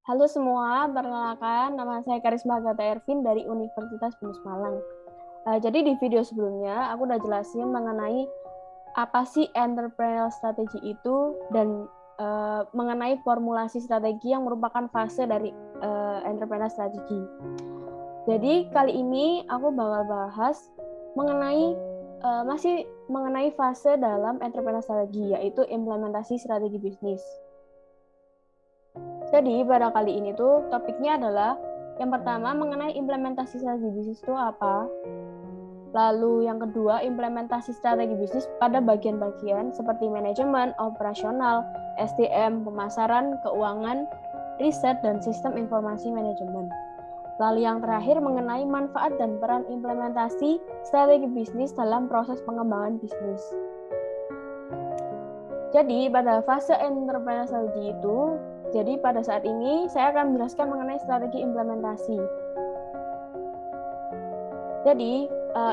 Halo semua, perkenalkan nama saya Karisma Agatha Ervin dari Universitas Binus Malang. Jadi di video sebelumnya aku udah jelasin mengenai apa sih entrepreneurial strategy itu dan mengenai formulasi strategi yang merupakan fase dari entrepreneurial strategy. Jadi kali ini aku bakal bahas mengenai masih mengenai fase dalam entrepreneurial strategy, yaitu implementasi strategi bisnis. Jadi pada kali ini tuh topiknya adalah yang pertama mengenai implementasi strategi bisnis itu apa. Lalu yang kedua implementasi strategi bisnis pada bagian-bagian seperti manajemen, operasional, SDM, pemasaran, keuangan, riset, dan sistem informasi manajemen. Lalu yang terakhir mengenai manfaat dan peran implementasi strategi bisnis dalam proses pengembangan bisnis. Jadi pada fase entrepreneurial strategy itu, jadi pada saat ini saya akan menjelaskan mengenai strategi implementasi. Jadi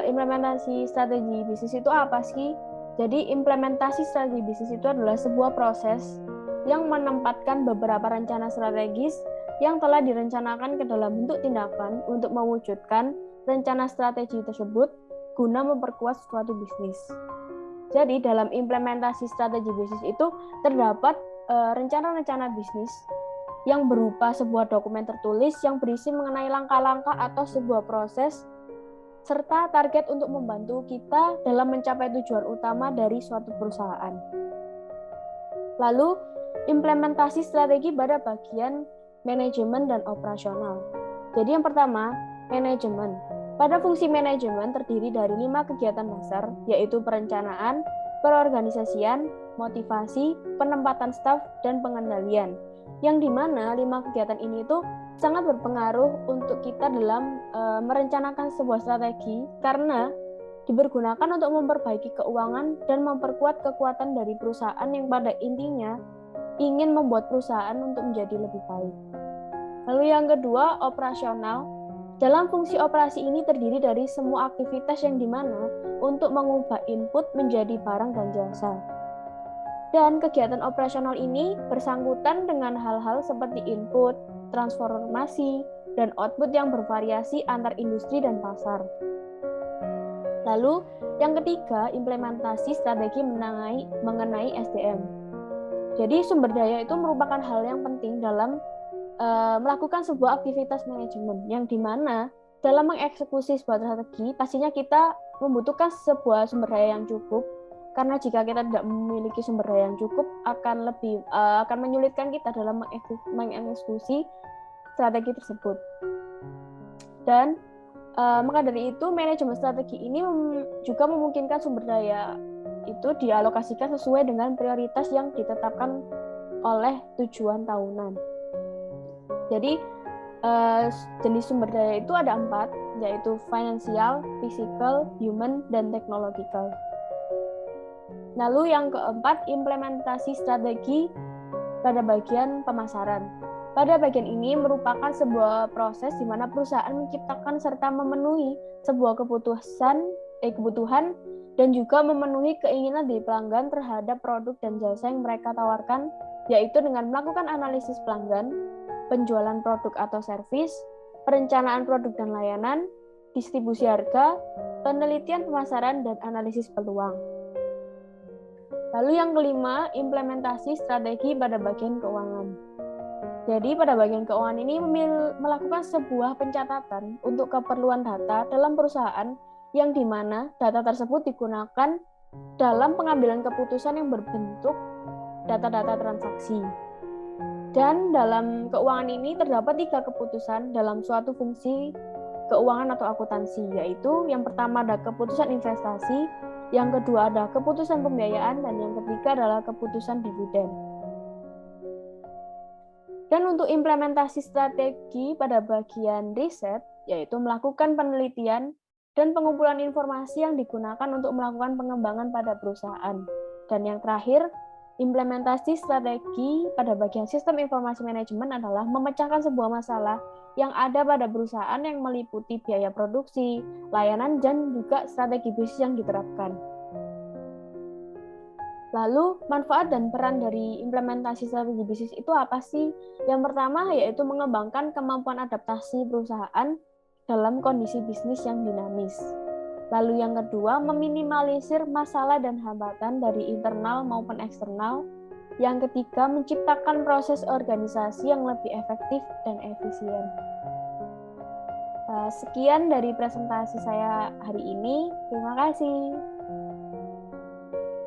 implementasi strategi bisnis itu apa sih? Jadi implementasi strategi bisnis itu adalah sebuah proses yang menempatkan beberapa rencana strategis yang telah direncanakan ke dalam bentuk tindakan untuk mewujudkan rencana strategi tersebut guna memperkuat suatu bisnis. Jadi dalam implementasi strategi bisnis itu terdapat rencana-rencana bisnis yang berupa sebuah dokumen tertulis yang berisi mengenai langkah-langkah atau sebuah proses serta target untuk membantu kita dalam mencapai tujuan utama dari suatu perusahaan. Lalu, implementasi strategi pada bagian manajemen dan operasional. Jadi yang pertama, manajemen. Pada fungsi manajemen terdiri dari 5 kegiatan dasar, yaitu perencanaan, perorganisasian, motivasi, penempatan staf, dan pengendalian. Yang dimana 5 kegiatan ini itu sangat berpengaruh untuk kita dalam merencanakan sebuah strategi karena dipergunakan untuk memperbaiki keuangan dan memperkuat kekuatan dari perusahaan yang pada intinya ingin membuat perusahaan untuk menjadi lebih baik. Lalu yang kedua, operasional. Dalam fungsi operasi ini terdiri dari semua aktivitas yang dimana untuk mengubah input menjadi barang dan jasa. Dan kegiatan operasional ini bersangkutan dengan hal-hal seperti input, transformasi, dan output yang bervariasi antar industri dan pasar. Lalu yang ketiga, implementasi strategi mengenai SDM. Jadi sumber daya itu merupakan hal yang penting dalam melakukan sebuah aktivitas manajemen yang dimana dalam mengeksekusi sebuah strategi pastinya kita membutuhkan sebuah sumber daya yang cukup karena jika kita tidak memiliki sumber daya yang cukup akan menyulitkan kita dalam mengeksekusi strategi tersebut. Dan maka dari itu manajemen strategi ini juga memungkinkan sumber daya itu dialokasikan sesuai dengan prioritas yang ditetapkan oleh tujuan tahunan. Jadi jenis sumber daya itu ada 4, yaitu financial, physical, human, dan technological. Lalu yang keempat, implementasi strategi pada bagian pemasaran. Pada bagian ini merupakan sebuah proses di mana perusahaan menciptakan serta memenuhi sebuah kebutuhan dan juga memenuhi keinginan dari pelanggan terhadap produk dan jasa yang mereka tawarkan, yaitu dengan melakukan analisis pelanggan, penjualan produk atau servis, perencanaan produk dan layanan, distribusi harga, penelitian pemasaran, dan analisis peluang. Lalu yang kelima, implementasi strategi pada bagian keuangan. Jadi pada bagian keuangan ini melakukan sebuah pencatatan untuk keperluan data dalam perusahaan yang dimana data tersebut digunakan dalam pengambilan keputusan yang berbentuk data-data transaksi. Dan dalam keuangan ini terdapat 3 keputusan dalam suatu fungsi keuangan atau akuntansi, yaitu yang pertama ada keputusan investasi, yang kedua ada keputusan pembiayaan, dan yang ketiga adalah keputusan dividen. Dan untuk implementasi strategi pada bagian riset, yaitu melakukan penelitian dan pengumpulan informasi yang digunakan untuk melakukan pengembangan pada perusahaan. Dan yang terakhir, implementasi strategi pada bagian sistem informasi manajemen adalah memecahkan sebuah masalah yang ada pada perusahaan yang meliputi biaya produksi, layanan, dan juga strategi bisnis yang diterapkan. Lalu, manfaat dan peran dari implementasi strategi bisnis itu apa sih? Yang pertama yaitu mengembangkan kemampuan adaptasi perusahaan dalam kondisi bisnis yang dinamis. Lalu yang kedua, meminimalisir masalah dan hambatan dari internal maupun eksternal. Yang ketiga, menciptakan proses organisasi yang lebih efektif dan efisien. Sekian dari presentasi saya hari ini. Terima kasih.